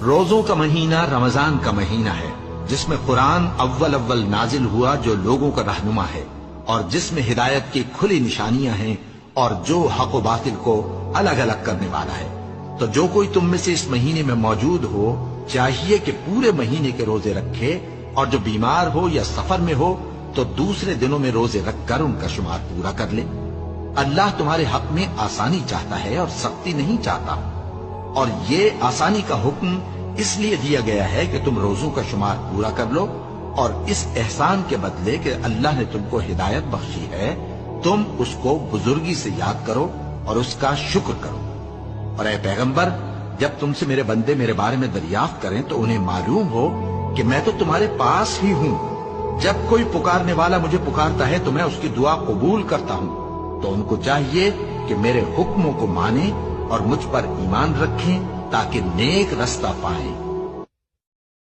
روزوں کا مہینہ رمضان کا مہینہ ہے، جس میں قرآن اول نازل ہوا جو لوگوں کا رہنما ہے اور جس میں ہدایت کی کھلی نشانیاں ہیں اور جو حق و باطل کو الگ الگ کرنے والا ہے۔ تو جو کوئی تم میں سے اس مہینے میں موجود ہو چاہیے کہ پورے مہینے کے روزے رکھے، اور جو بیمار ہو یا سفر میں ہو تو دوسرے دنوں میں روزے رکھ کر ان کا شمار پورا کر لے۔ اللہ تمہارے حق میں آسانی چاہتا ہے اور سختی نہیں چاہتا، اور یہ آسانی کا حکم اس لیے دیا گیا ہے کہ تم روزوں کا شمار پورا کر لو، اور اس احسان کے بدلے کہ اللہ نے تم کو ہدایت بخشی ہے تم اس کو بزرگی سے یاد کرو اور اس کا شکر کرو۔ اور اے پیغمبر، جب تم سے میرے بندے میرے بارے میں دریافت کریں تو انہیں معلوم ہو کہ میں تو تمہارے پاس ہی ہوں۔ جب کوئی پکارنے والا مجھے پکارتا ہے تو میں اس کی دعا قبول کرتا ہوں، تو ان کو چاہیے کہ میرے حکموں کو مانیں اور مجھ پر ایمان رکھیں تاکہ نیک رستہ پائیں۔